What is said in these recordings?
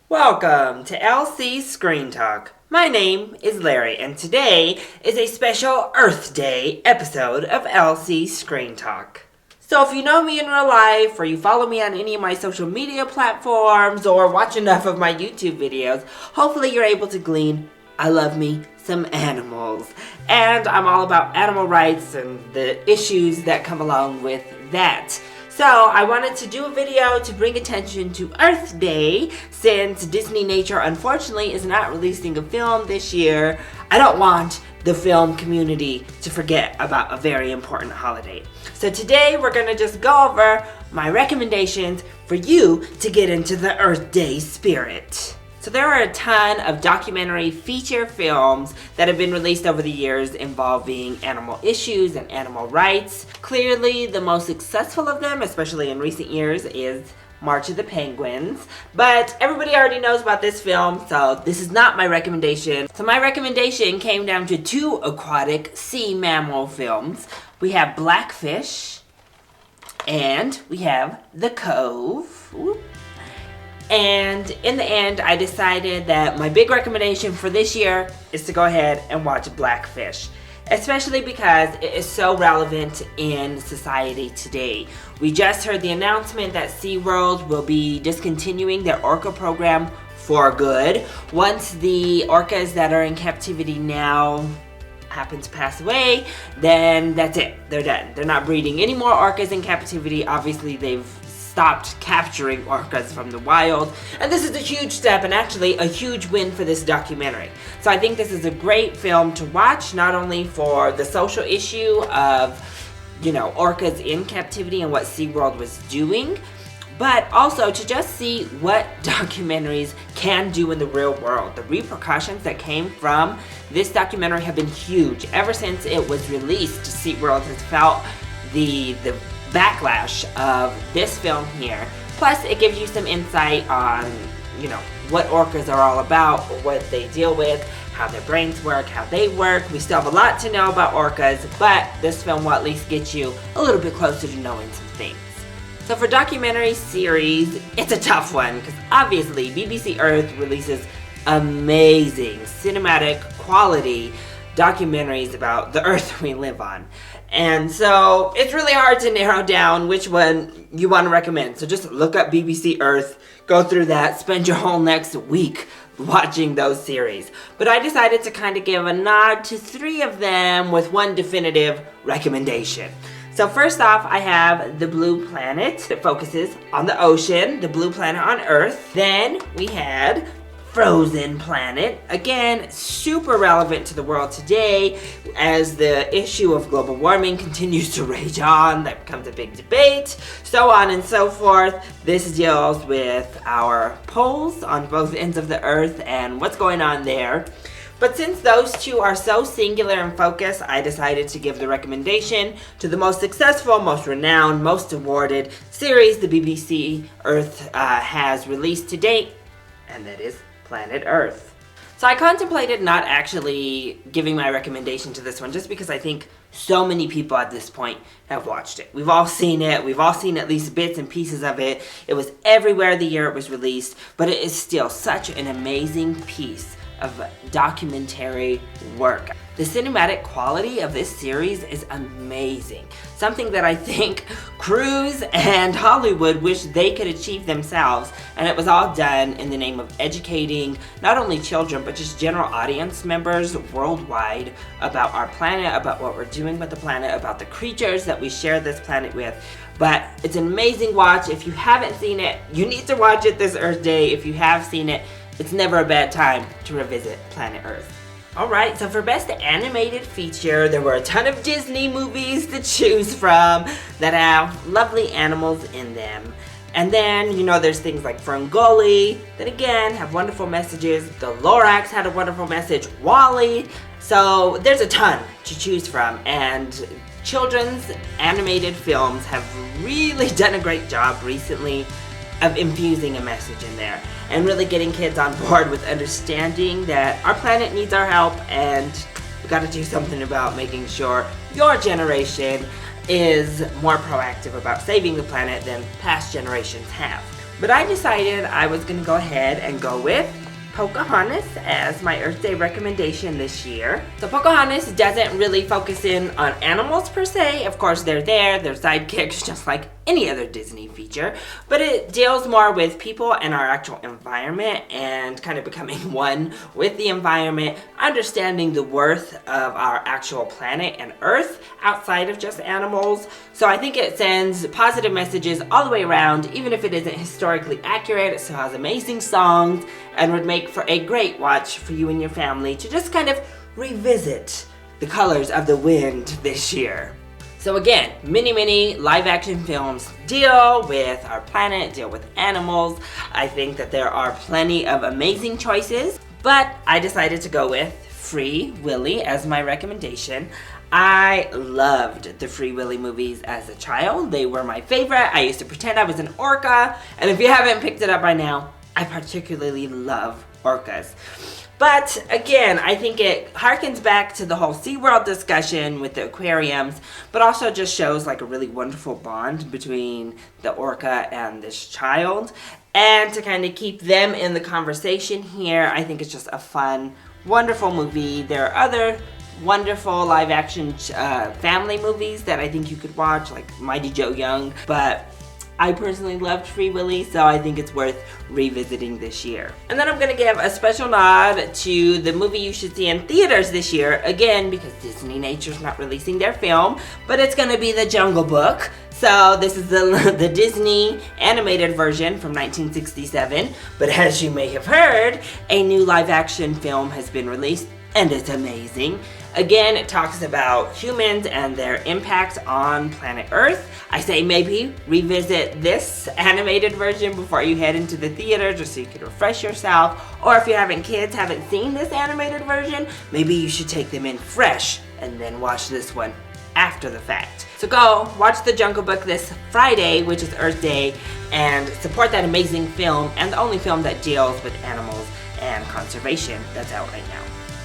Welcome to LC Screen Talk. My name is Larry, and today is a special Earth Day episode of LC Screen Talk. So if you know me in real life, or you follow me on any of my social media platforms, or watch enough of my YouTube videos, hopefully you're able to glean, I love me some animals. And I'm all about animal rights and the issues that come along with that. So I wanted to do a video to bring attention to Earth Day, since Disney Nature unfortunately is not releasing a film this year. I don't want the film community to forget about a very important holiday. So today we're going to just go over my recommendations for you to get into the Earth Day spirit. So there are a ton of documentary feature films that have been released over the years involving animal issues and animal rights. Clearly, the most successful of them, especially in recent years, is March of the Penguins. But everybody already knows about this film, so this is not my recommendation. So my recommendation came down to two aquatic sea mammal films. We have Blackfish, and we have The Cove. Ooh. And in the end, I decided that my big recommendation for this year is to go ahead and watch Blackfish, especially because it is so relevant in society today. We just heard the announcement that SeaWorld will be discontinuing their orca program for good. Once the orcas that are in captivity now happen to pass away, then that's it. They're done. They're not breeding any more orcas in captivity. Obviously, they've stopped capturing orcas from the wild, and this is a huge step and actually a huge win for this documentary. So I think this is a great film to watch, not only for the social issue of, orcas in captivity and what SeaWorld was doing, but also to just see what documentaries can do in the real world. The repercussions that came from this documentary have been huge. Ever since it was released, SeaWorld has felt the backlash of this film here. Plus, it gives you some insight on, what orcas are all about, what they deal with, how their brains work, how they work. We still have a lot to know about orcas, but this film will at least get you a little bit closer to knowing some things. So for documentary series, it's a tough one, because obviously BBC Earth releases amazing cinematic quality documentaries about the Earth we live on. And so it's really hard to narrow down which one you want to recommend. So just look up BBC Earth, go through that, spend your whole next week watching those series. But I decided to kind of give a nod to three of them with one definitive recommendation. So first off, I have The Blue Planet. It focuses on the ocean, the blue planet on Earth. Then we had Frozen Planet. Again, super relevant to the world today as the issue of global warming continues to rage on. That becomes a big debate, so on and so forth. This deals with our poles on both ends of the Earth and what's going on there. But since those two are so singular and focused, I decided to give the recommendation to the most successful, most renowned, most awarded series the BBC Earth has released to date, and that is Planet Earth. So I contemplated not actually giving my recommendation to this one, just because I think so many people at this point have watched it. We've all seen it. We've all seen at least bits and pieces of it. It was everywhere the year it was released, but it is still such an amazing piece of documentary work. The cinematic quality of this series is amazing. Something that I think Cruise and Hollywood wish they could achieve themselves, and it was all done in the name of educating not only children but just general audience members worldwide about our planet, about what we're doing with the planet, about the creatures that we share this planet with. But it's an amazing watch. If you haven't seen it, you need to watch it this Earth Day. If you have seen it, it's never a bad time to revisit Planet Earth. Alright, so for Best Animated Feature, there were a ton of Disney movies to choose from that have lovely animals in them. And then, there's things like Ferngully that again have wonderful messages. The Lorax had a wonderful message. WALL-E. So there's a ton to choose from, and children's animated films have really done a great job recently of infusing a message in there and really getting kids on board with understanding that our planet needs our help, and we've got to do something about making sure your generation is more proactive about saving the planet than past generations have. But I decided I was going to go ahead and go with Pocahontas as my Earth Day recommendation this year. So Pocahontas doesn't really focus in on animals per se. Of course, they're there, they're sidekicks, just like any other Disney feature. But it deals more with people and our actual environment and kind of becoming one with the environment, understanding the worth of our actual planet and Earth outside of just animals. So I think it sends positive messages all the way around, even if it isn't historically accurate. It still has amazing songs and would make for a great watch for you and your family to just kind of revisit the colors of the wind this year. So again, many live action films deal with our planet, deal with animals. I think that there are plenty of amazing choices, but I decided to go with Free Willy as my recommendation. I loved the Free Willy movies as a child. They were my favorite. I used to pretend I was an orca, and if you haven't picked it up by now, I particularly love orcas. But again, I think it harkens back to the whole SeaWorld discussion with the aquariums, but also just shows like a really wonderful bond between the orca and this child. And to kind of keep them in the conversation here, I think it's just a fun, wonderful movie. There are other wonderful live action family movies that I think you could watch, like Mighty Joe Young, but I personally loved Free Willy, so I think it's worth revisiting this year. And then I'm gonna give a special nod to the movie you should see in theaters this year, again, because Disney Nature's not releasing their film, but it's gonna be The Jungle Book. So this is the Disney animated version from 1967, but as you may have heard, a new live action film has been released, and it's amazing. Again, it talks about humans and their impact on planet Earth. I say maybe revisit this animated version before you head into the theater, just so you can refresh yourself. Or if you haven't seen this animated version, maybe you should take them in fresh and then watch this one after the fact. So go watch The Jungle Book this Friday, which is Earth Day, and support that amazing film, and the only film that deals with animals and conservation that's out right now.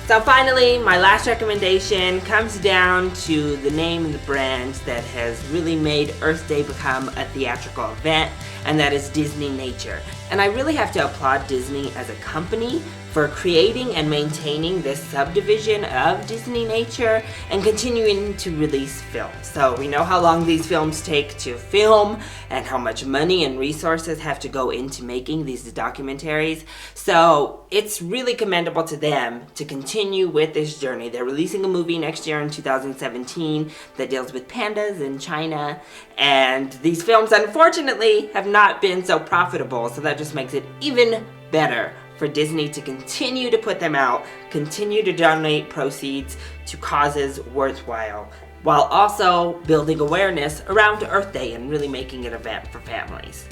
So finally, my last recommendation comes down to the name and the brand that has really made Earth Day become a theatrical event, and that is Disney Nature. And I really have to applaud Disney as a company for creating and maintaining this subdivision of Disney Nature and continuing to release films. So we know how long these films take to film and how much money and resources have to go into making these documentaries. So it's really commendable to them to continue with this journey. They're releasing a movie next year in 2017 that deals with pandas in China, and these films unfortunately have not been so profitable, so that just makes it even better for Disney to continue to put them out, continue to donate proceeds to causes worthwhile, while also building awareness around Earth Day and really making it an event for families.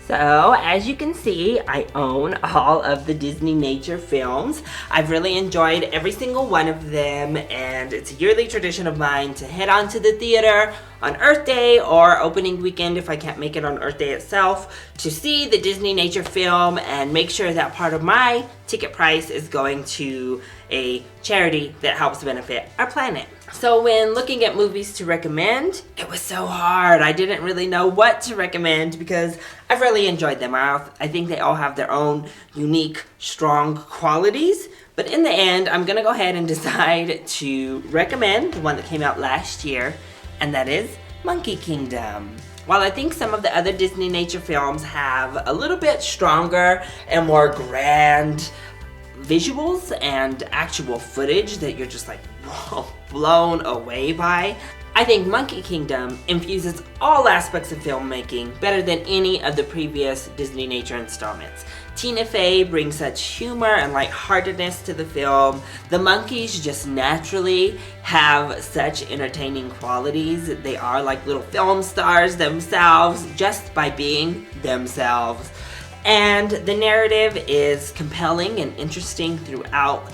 So, as you can see, I own all of the Disney Nature films. I've really enjoyed every single one of them, and it's a yearly tradition of mine to head on to the theater on Earth Day or opening weekend if I can't make it on Earth Day itself to see the Disney Nature film and make sure that part of my ticket price is going to a charity that helps benefit our planet. So when looking at movies to recommend, it was so hard. I didn't really know what to recommend because I've really enjoyed them. I think they all have their own unique, strong qualities. But in the end, I'm going to go ahead and decide to recommend the one that came out last year, and that is Monkey Kingdom. While I think some of the other Disney Nature films have a little bit stronger and more grand visuals and actual footage that you're just like, whoa, blown away by, I think Monkey Kingdom infuses all aspects of filmmaking better than any of the previous Disney Nature installments. Tina Fey brings such humor and lightheartedness to the film. The monkeys just naturally have such entertaining qualities. They are like little film stars themselves just by being themselves. And the narrative is compelling and interesting throughout.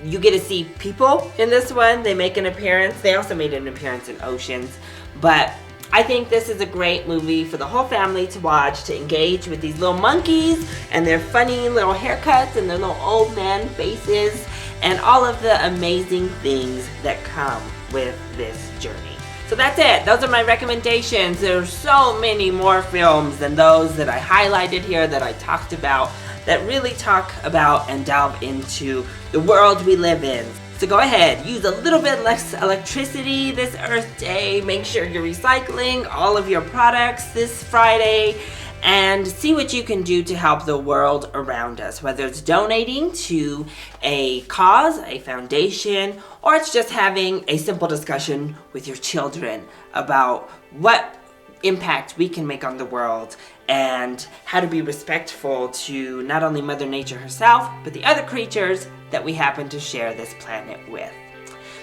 You get to see people in this one. They make an appearance. They also made an appearance in Oceans. But I think this is a great movie for the whole family to watch, to engage with these little monkeys and their funny little haircuts and their little old man faces and all of the amazing things that come with this journey. So that's it. Those are my recommendations. There's so many more films than those that I highlighted here that I talked about that really talk about and delve into the world we live in. So go ahead, use a little bit less electricity this Earth Day. Make sure you're recycling all of your products this Friday, and see what you can do to help the world around us, whether it's donating to a cause, a foundation, or it's just having a simple discussion with your children about what impact we can make on the world and how to be respectful to not only Mother Nature herself, but the other creatures that we happen to share this planet with.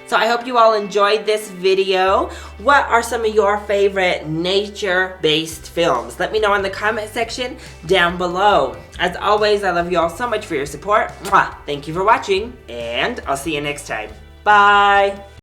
So I hope you all enjoyed this video. What are some of your favorite nature-based films? Let me know in the comment section down below. As always, I love you all so much for your support. Mwah! Thank you for watching, and I'll see you next time. Bye!